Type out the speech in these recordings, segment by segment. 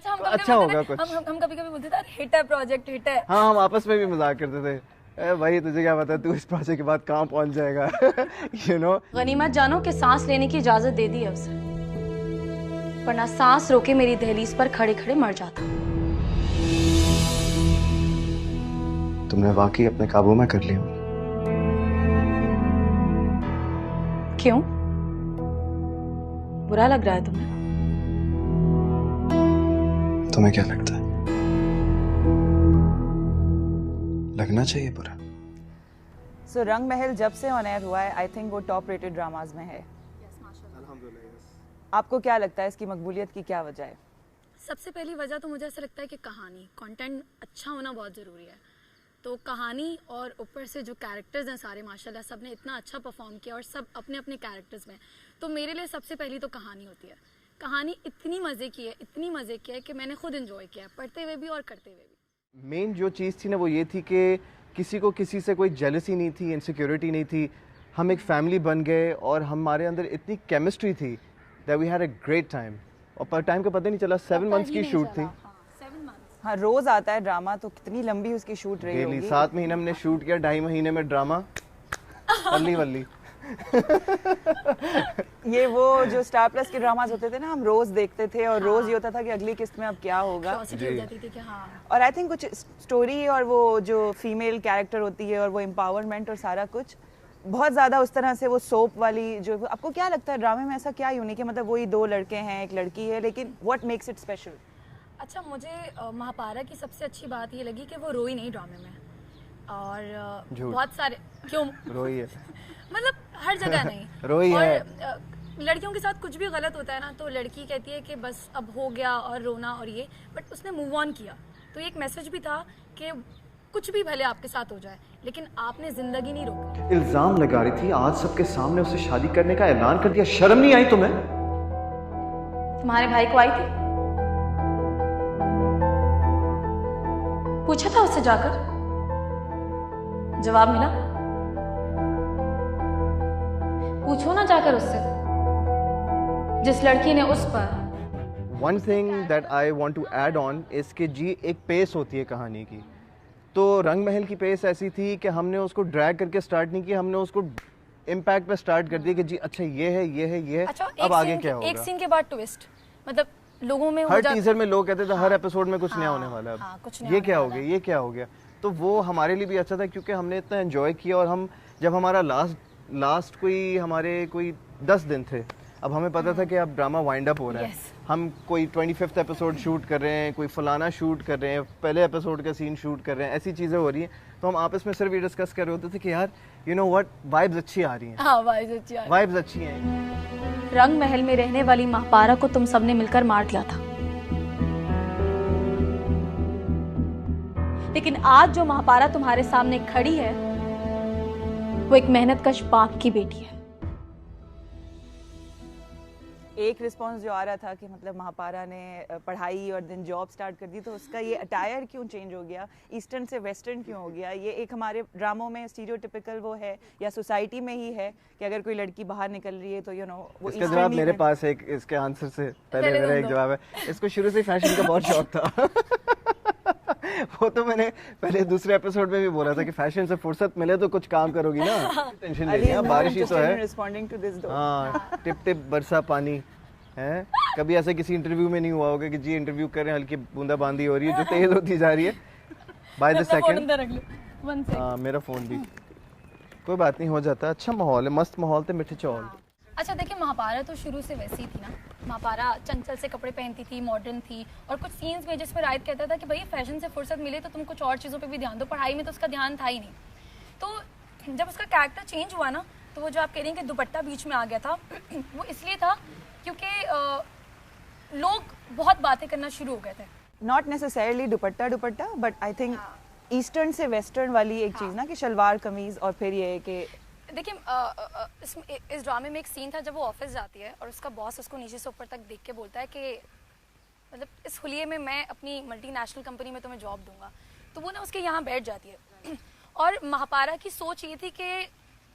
अच्छा हम अच्छा होगा कुछ। हम कभी-कभी बोलते थे हिट है प्रोजेक्ट, हिट है। हाँ, हम आपस में भी मजाक करते थे, भाई तुझे क्या पता तू इस प्रोजेक्ट के बाद कहाँ पहुंच जाएगा। यू नो, गनीमत जानो कि सांस लेने की इजाजत दे दी है उसे, वरना सांस रोके मेरी दहलीज पर खड़े खड़े मर जाता। तुमने वाकई अपने काबू में कर लिया। क्यों, बुरा लग रहा है तुम्हें? तुम्हें क्या लगता है? लगना चाहिए बुरा। सो रंग महल जब से ऑन एयर हुआ है, आई थिंक वो टॉप रेटेड ड्रामाज में है। आपको क्या लगता है इसकी मकबूलियत की क्या वजह है? सबसे पहली वजह तो मुझे ऐसा लगता है कि कहानी, कंटेंट अच्छा होना बहुत ज़रूरी है। तो कहानी और ऊपर से जो कैरेक्टर्स हैं सारे माशाल्लाह सब ने इतना अच्छा परफॉर्म किया और सब अपने अपने कैरेक्टर्स में। तो मेरे लिए सबसे पहली तो कहानी होती है। कहानी इतनी मज़े की है, इतनी मज़े की है कि मैंने खुद एंजॉय किया, पढ़ते हुए भी और करते हुए भी। मेन जो चीज़ थी ना वो ये थी कि किसी को किसी से कोई जेलसी नहीं थी, इनसिक्योरिटी नहीं थी। हम एक फैमिली बन गए और हमारे अंदर इतनी केमिस्ट्री थी that we had a great time. और पर टाइम का पता नहीं चला। 7 मंथ्स की शूट थी। हाँ, रोज आता है ड्रामा, तो कितनी लंबी उसकी शूट रही होगी। 7 महीने हमने शूट किया, 2.5 महीने में ड्रामा वल्ली वल्ली। ये वो जो स्टार प्लस के ड्रामाज होते थे ना, हम रोज देखते थे और रोज ये होता था कि अगली किस्त में अब क्या होगा। और आई थिंक कुछ स्टोरी और वो जो फीमेल कैरेक्टर होती है और वो एम्पावरमेंट और सारा कुछ बहुत ज्यादा उस तरह से वो सोप वाली जो। आपको क्या लगता है ड्रामे में ऐसा क्या यूनिक है? मतलब वही 2 लड़के हैं, एक लड़की है, लेकिन व्हाट मेक्स इट स्पेशल? अच्छा, मुझे महापारा की सबसे अच्छी बात ये लगी कि वो रोई नहीं ड्रामे में। और बहुत सारे क्यों रोई है मतलब हर जगह नहीं रोई और है। लड़कियों के साथ कुछ भी गलत होता है ना तो लड़की कहती है कि बस अब हो गया और रोना और ये, बट उसने मूव ऑन किया। तो एक मैसेज भी था कि कुछ भी भले आपके साथ हो जाए लेकिन आपने जिंदगी नहीं रोकी। इल्जाम लगा रही थी, आज सबके सामने उससे शादी करने का ऐलान कर दिया। शर्म नहीं आई तुम्हें? तुम्हारे भाई को आई थी, पूछा था उससे जाकर, जवाब मिला? पूछो ना जाकर उससे, जिस लड़की ने उस पर। One thing that I want to add on इसके जी एक पेस होती है कहानी की। तो रंग महल की पेस ऐसी थी कि हमने उसको ड्रैग करके स्टार्ट नहीं किया, हमने उसको इम्पैक्ट पे स्टार्ट कर दिया कि जी अच्छा ये है ये है ये है। अच्छा, अब आगे क्या होगा? एक सीन के बाद ट्विस्ट, मतलब लोगों में हर टीजर में लोग कहते थे हर एपिसोड में कुछ नया होने वाला है। कुछ ये क्या हो गया, ये क्या हो गया? तो वो हमारे लिए भी अच्छा था क्योंकि हमने इतना एंजॉय किया। और हम जब हमारा लास्ट कोई 10 दिन थे, अब हमें पता था कि अब ड्रामा वाइंड अप हो रहा है। हम कोई 25th एपिसोड शूट कर रहे हैं, कोई फलाना शूट कर रहे हैं, पहले एपिसोड का सीन शूट कर रहे हैं, ऐसी चीज़ें हो रही हैं। तो हम आपस में सिर्फ ये डिस्कस कर रहे होते थे कि यार यू नो व्हाट, वाइब्स अच्छी आ रही हैं। वाइब्स अच्छी हैं। रंग महल में रहने वाली महापारा को तुम सबने मिलकर मार दिया था, लेकिन आज जो महापारा तुम्हारे सामने खड़ी है वो एक मेहनतकश बाप की बेटी है। एक रिस्पांस जो आ रहा था कि मतलब महापारा ने पढ़ाई और दिन जॉब स्टार्ट कर दी, तो उसका ये अटायर क्यों चेंज हो गया, ईस्टर्न से वेस्टर्न क्यों हो गया? ये एक हमारे ड्रामों में स्टीरियोटिपिकल वो है या सोसाइटी में ही है कि अगर कोई लड़की बाहर निकल रही है तो यू नो वो। इसका जवाब मेरे पास है, इसके आंसर से पहले मेरा एक जवाब है। इसको शुरू से फैशन का बहुत शौक था। वो तो मैंने पहले दूसरे एपिसोड में भी बोला था कि फैशन से फुर्सत मिले तो कुछ काम करोगी ना, टेंशन ले लिया। बारिश ही तो है, हाँ टिप टिप बरसा पानी है। कभी ऐसे किसी इंटरव्यू में नहीं हुआ होगा कि जी इंटरव्यू कर रहे हैं, हल्की बूंदाबांदी हो रही है जो तेज होती जा रही है बाय द सेकंड। हाँ मेरा फोन भी, कोई बात नहीं, हो जाता। अच्छा माहौल है, मस्त माहौल थे, मिठे चौल। अच्छा देखिए, महापारा तो शुरू से वैसी थी ना। महापारा चंचल से कपड़े पहनती थी, मॉडर्न थी, और कुछ सीन्स में जिसमें राहित कहता था कि भाई फैशन से फुर्सत मिले तो तुम कुछ और चीज़ों पे भी ध्यान दो, पढ़ाई में तो उसका ध्यान था ही नहीं। तो जब उसका कैरेक्टर चेंज हुआ ना, तो वो जो आप कह रही हैं कि दुपट्टा बीच में आ गया था, वो इसलिए था क्योंकि लोग बहुत बातें करना शुरू हो गए थे। Not necessarily dupatta, but I think eastern से वेस्टर्न वाली एक चीज़ ना कि शलवार कमीज, और फिर ये कि देखिए इस ड्रामे में एक सीन था जब वो ऑफिस जाती है और उसका बॉस उसको नीचे से ऊपर तक देख के बोलता है कि मतलब इस हुलिये में मैं अपनी मल्टीनेशनल कंपनी में तुम्हें जॉब दूंगा। तो वो ना उसके यहाँ बैठ जाती है। और महापारा की सोच ये थी कि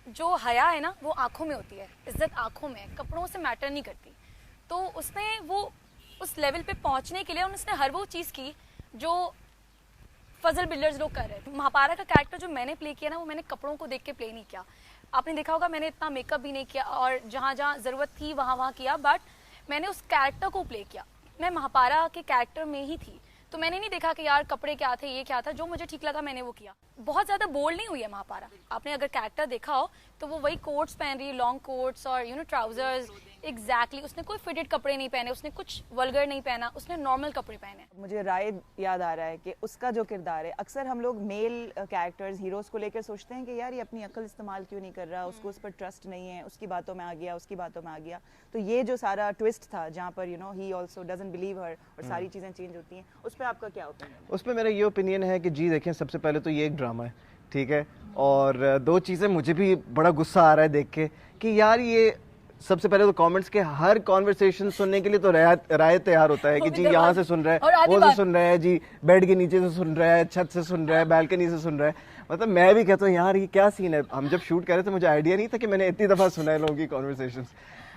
जो हया है ना वो आंखों में होती है, इज्जत आंखों में, कपड़ों से मैटर नहीं करती। तो उसने वो उस लेवल पे पहुंचने के लिए उसने हर वो चीज़ की जो फजल बिल्डर्स लोग कर रहे थे। महापारा का कैरेक्टर जो मैंने प्ले किया ना, वो मैंने कपड़ों को देख के प्ले नहीं किया। आपने देखा होगा मैंने इतना मेकअप भी नहीं किया और जहाँ जहाँ ज़रूरत थी वहाँ किया, बट मैंने उस कैरेक्टर को प्ले किया। मैं महापारा के कैरेक्टर में ही थी, तो मैंने नहीं देखा कि यार कपड़े क्या थे, ये क्या था, जो मुझे ठीक लगा मैंने वो किया। बहुत ज़्यादा बोल्ड नहीं हुई है महापारा। आपने अगर कैरेक्टर देखा हो तो वो वही कोट्स पहन रही है, लॉन्ग कोट्स और ट्राउजर्स। एग्जैक्टली उसने कोई फिटेड कपड़े नहीं पहने, उसने कुछ वल्गर नहीं पहना, उसने नॉर्मल कपड़े पहने। मुझे रायद याद आ रहा है कि उसका जो किरदार है, अक्सर हम लोग मेल कैरेक्टर्स हीरोज को लेकर सोचते हैं कि यार ये अपनी अक्ल इस्तेमाल क्यों नहीं कर रहा, उसको उस पर ट्रस्ट नहीं है, उसकी बातों में आ गया, उसकी बातों में आ गया। तो ये जो सारा ट्विस्ट था जहाँ पर ही ऑल्सो डजंट बिलीव हर और सारी चीज़ें चेंज होती हैं, उस पर आपका क्या ओपिनियन है? उस पर मेरा ये ओपिनियन है कि जी देखें, सबसे पहले तो ये एक ड्रामा है, ठीक है, और दो चीज़ें मुझे भी बड़ा गुस्सा आ रहा है देख के कि यार ये सबसे पहले तो कमेंट्स के हर कॉन्वर्सेशन सुनने के लिए तो राय तैयार होता है कि जी यहाँ से सुन रहा है, वो से सुन रहा है, जी बेड के नीचे से सुन रहा है, छत से सुन रहा है, बालकनी से सुन रहा है। मतलब मैं भी कहता हूँ यार ये क्या सीन है। हम जब शूट कर रहे थे मुझे आइडिया नहीं था कि मैंने इतनी दफ़ा सुना है लोगों की कॉन्वर्सेशन।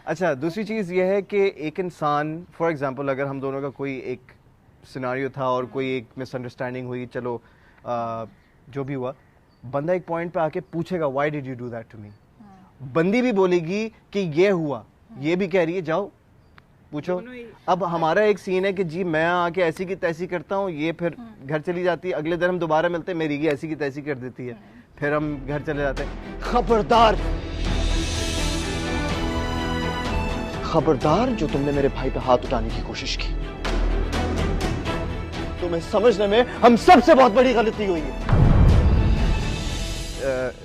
अच्छा, दूसरी चीज़ ये है कि एक इंसान, फॉर एग्जाम्पल अगर हम दोनों का कोई एक सिनारियो था और कोई एक मिसअंडरस्टैंडिंग हुई, चलो जो भी हुआ, बंदा एक पॉइंट पे आके पूछेगा why did you do that to me. बंदी भी बोलेगी कि ये हुआ, ये भी कह रही है जाओ पूछो। अब हमारा एक सीन है कि जी मैं आके ऐसी की तैसी करता हूँ, ये फिर घर चली जाती है, अगले दिन हम दोबारा मिलते हैं, मेरी की ऐसी की तैसी कर देती है, फिर हम घर चले जाते हैं। खबरदार, खबरदार जो तुमने मेरे भाई पे हाथ उठाने की कोशिश की, तुम्हें समझने में हम सबसे बहुत बड़ी गलती हुई है।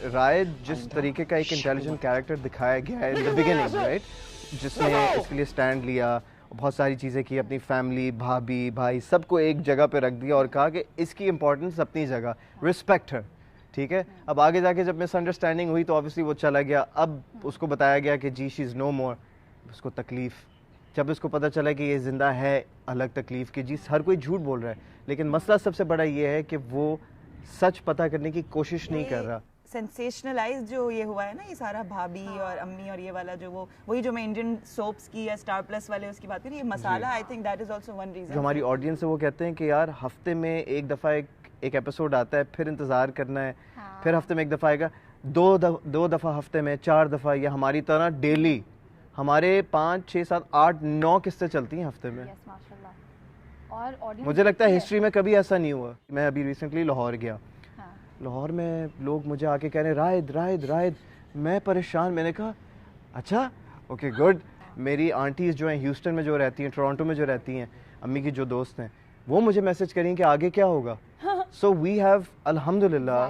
रायद जिस तरीके का एक इंटेलिजेंट कैरेक्टर दिखाया गया है इन द बिगिनिंग, राइट, जिसने इसके लिए स्टैंड लिया, बहुत सारी चीज़ें की, अपनी फैमिली, भाभी, भाई, सबको एक जगह पे रख दिया और कहा कि इसकी इंपॉर्टेंस अपनी जगह, रिस्पेक्ट हर, ठीक है। अब आगे जाके जब मिसअंडरस्टैंडिंग हुई तो ऑब्वियसली वो चला गया। अब उसको बताया गया कि जी शी इज़ नो मोर। उसको तकलीफ़, जब उसको पता चला कि ये ज़िंदा है अलग तकलीफ़ की, जी हर कोई झूठ बोल रहा है, लेकिन मसला सबसे बड़ा ये है कि वो सच पता करने की कोशिश नहीं कर रहा। सेंसेशनलाइज जो ये हुआ है ना, ये सारा भाभी और अम्मी और ये वाला जो वही जो मैं इंडियन सोप्स की या स्टार प्लस वाले उसकी बात करी, ये मसाला, I think that is also one reason. जो हमारी ऑडियंस है वो कहते हैं कि यार हफ्ते में एक दफ़ा एक एपिसोड आता है, फिर इंतज़ार करना है, फिर हफ्ते में एक दफ़ा आएगा, दो दफ़ा हफ्ते में, 4 दफ़ा, या हमारी तरह डेली हमारे 5, 6, 7, 8, 9 किस्तें चलती हैं हफ्ते में। और मुझे लगता है हिस्ट्री में कभी ऐसा नहीं हुआ। मैं अभी रिसेंटली लाहौर गया, लाहौर में लोग मुझे आके कह रहे रायद रायद रायद, मैं परेशान। मैंने कहा अच्छा ओके गुड। मेरी आंटीज़ जो हैं ह्यूस्टन में जो रहती हैं, टोरंटो में जो रहती हैं, अम्मी की जो दोस्त हैं, वो मुझे मैसेज करें कि आगे क्या होगा। सो वी हैव अल्हम्दुलिल्लाह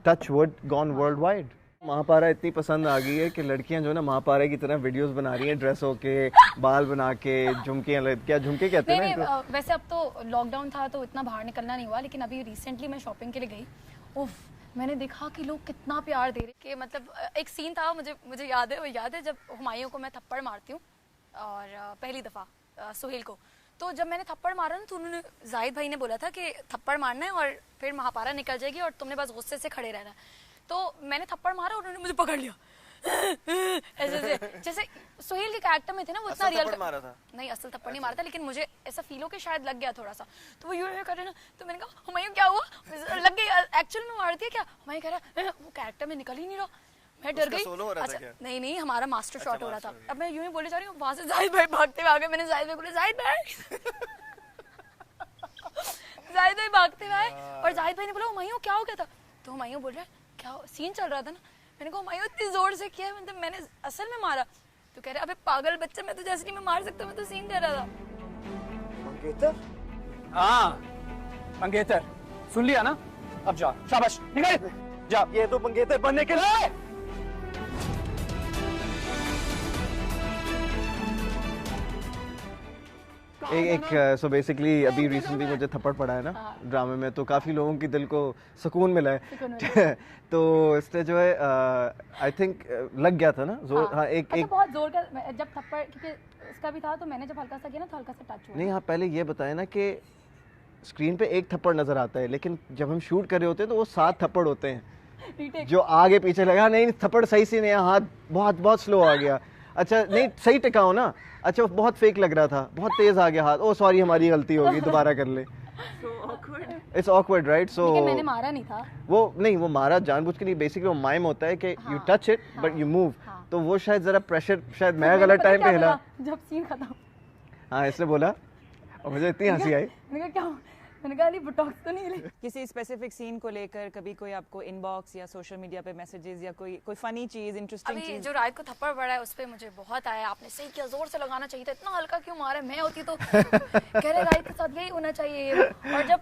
touch wood gone worldwide. Mahpara इतनी पसंद आ गई है कि लड़कियां जो ना महापारा की तरह वीडियोस बना रही हैं, ड्रेस होके, बाल बना के, झुमके, क्या झुमके कहते हैं ना। वैसे अब तो लॉकडाउन था तो इतना बाहर निकलना नहीं हुआ, लेकिन अभी रिसेंटली मैं शॉपिंग के लिए गई, उफ, मैंने देखा कि लोग कितना प्यार दे रहे कि मतलब एक सीन था, मुझे याद है, वो याद है जब हुमायूं को मैं थप्पड़ मारती हूँ और पहली दफ़ा सुहेल को, तो जब मैंने थप्पड़ मारा ना तो उन्होंने, जाहिद भाई ने बोला था कि थप्पड़ मारना है और फिर महापारा निकल जाएगी और तुमने बस गुस्से से खड़े रहना है। तो मैंने थप्पड़ मारा और उन्होंने मुझे पकड़ लिया ऐसे जैसे सुहेल के कैरेक्टर में थे ना, वो इतना रियल मारा था। नहीं, असल थप्पड़ नहीं मारा था, लेकिन मुझे ऐसा फील हो कि शायद लग गया थोड़ा सा, तो वो यूं कर रहे ना, तो मैंने कहा हुमायूं क्या हुआ, लग गई, एक्चुअल में मारती है क्या। हुमायूं कह रहा वो कैरेक्टर में निकल ही नहीं रहा, मैं डर गई। अच्छा नहीं, हमारा मास्टर शॉट हो रहा था। अब मैं यूं ही बोले जा रही हूँ, वहां से जाहिद भाई भागते हुए आ गए। मैंने जाहिद भाई बोले जाहिद भाई जाहिद भाई भागते हुए आए और जाहिद भाई ने बोला हुमायूं क्या हो गया था, तो हुमायूं बोल रहा है क्या सीन चल रहा था ना। मैंने कहा हुमायूं इतनी जोर से किया, मतलब मैंने असल में मारा, तो कह रहे अबे पागल बच्चा, मैं तुझे असली में मार सकता, मैं तो सीन कर रहा था। मंगेतर? हाँ मंगेतर, सुन लिया ना, अब जा, शाबाश निकल जा। ये तो मंगेतर बनने के लिए सो बेसिकली अभी रिसेंटली मुझे थप्पड़ पड़ा है ना ड्रामे में, तो काफ़ी लोगों की दिल को सुकून मिला है तो इसलिए जो है आई थिंक लग गया था ना जोर। हाँ एक बहुत जोर का जब थप्पड़, क्योंकि इसका भी था, तो मैंने जब हल्का सा किया ना तो हल्का सा टच हुआ। नहीं, हाँ पहले ये बताया ना कि स्क्रीन पे एक थप्पड़ नजर आता है, लेकिन जब हम शूट कर रहे होते हैं तो वो 7 थप्पड़ होते हैं जो आगे पीछे लगा। नहीं, थप्पड़ सही से नहीं, हाथ बहुत स्लो आ गया। अच्छा नहीं सही टिकाओ ना, अच्छा वो बहुत फेक लग रहा था, बहुत तेज आ गया हाथ, ओ सॉरी हमारी गलती होगी, दोबारा कर ले। It's awkward right. सो मैंने मारा नहीं था वो, नहीं वो मारा जानबूझ के नहीं, बेसिकली वो माइम होता है कि you touch it but you move, तो वो शायद जरा प्रेशर, शायद मैं गलत टाइम पे हिला जब सीन खत्म। हाँ इसने बोला और मुझे इतनी हंसी आई। मैंने कहा क्या, मैंने कहा बोटॉक्स तो नहीं ले। किसी स्पेसिफिक सीन को लेकर कभी कोई आपको इनबॉक्स या सोशल मीडिया पे मैसेजेस या कोई फनी चीज, इंटरेस्टिंग अभी चीज? जो रायत को थप्पड़ पड़ा है उस पे मुझे बहुत आया, आपने सही किया, जोर से लगाना चाहिए था, इतना हल्का क्यों मारा, मैं होती तो कह रहे रायत के साथ यही होना चाहिए। और जब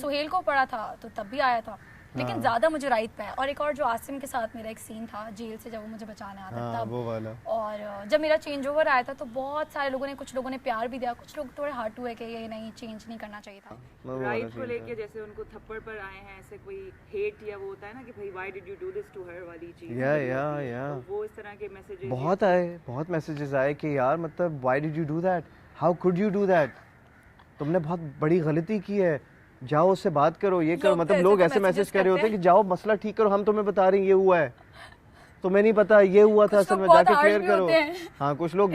सुहेल को पड़ा था तो तब भी आया था, लेकिन ज्यादा मुझे रायत पे है। और एक और जो आसिम के साथ मेरा एक सीन था जेल से, जब वो मुझे बचाने आता था तब, वो वाला। और जब मेरा चेंज ओवर आया था तो बहुत सारे लोगों ने, कुछ लोगों ने प्यार भी दिया, कुछ लोग थोड़े हर्ट हुए कि ये नहीं, चेंज नहीं करना चाहिए था। राइट को लेके जैसे उनको थप्पड़ पर आए हैं, ऐसे कोई हेट या वो होता है ना कि भाई why did you do this to her वाली चीज, या तो वो इस तरह के मैसेजेस बहुत आए, बहुत मैसेजेस आए कि यार मतलब why did you do that, how could you do that, तुमने बहुत बड़ी गलती की है, जाओ उससे बात करो, ये करो, मतलब लोग ऐसे मैसेज कर रहे होते हैं कि जाओ मसला ठीक करो, हम तुम्हें बता रहे हैं ये हुआ है, तुम्हें नहीं पता ये हुआ था, असल में जाके क्लियर करो। हाँ कुछ लोग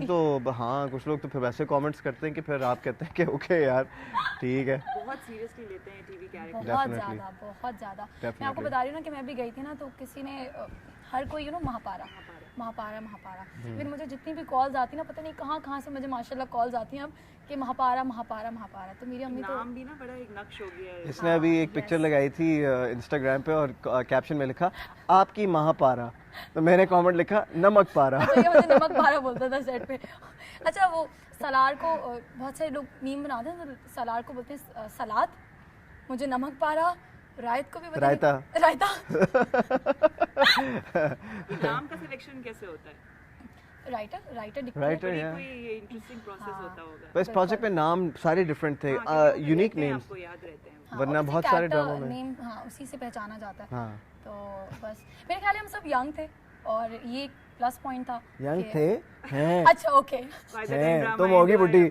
तो हाँ कुछ लोग तो फिर वैसे कमेंट्स करते हैं कि फिर आप कहते हैं कि ओके यार ठीक है, बहुत सीरियसली लेते हैं टीवी कैरेक्टर, बहुत ज्यादा। मैं आपको बता रही हूँ ना कि मैं भी गई थी ना, तो किसी ने हर कोई महापारा, फिर मुझे जितनी भी कॉल्स आती ना, पता नहीं कहाँ से मुझे माशाल्लाह कॉल्स आती हैं अब कि महापारा, तो मेरी अम्मी तो नाम भी ना बड़ा एक नक्श हो गया है। इसने अभी एक पिक्चर लगाई थी इंस्टाग्राम पे और कैप्शन में लिखा आपकी महापारा, तो मैंने कमेंट लिखा नमक पारा। मुझे नमक पारा बोलता था सेट पे। अच्छा वो सलार को बहुत सारे लोग मीम बनाते हैं, तो सलार को बोलते हैं सलाद, मुझे नमक पारा, रायत को भी रायता। नाम का सिलेक्शन कैसे होता है? राइटर कोई इंटरेस्टिंग प्रोसेस होता होगा। बस प्रोजेक्ट में नाम सारे डिफरेंट थे, यूनिक नेम्स, आपको याद रहते हैं, वरना बहुत सारे ड्रामों में नेम, हाँ उसी से पहचाना जाता है। हाँ। तो बस मेरे ख्याल हम सब यंग थे और ये प्लस पॉइंट था। यंग थे हैं? अच्छा ओके, तुम होगी बुढ़ी।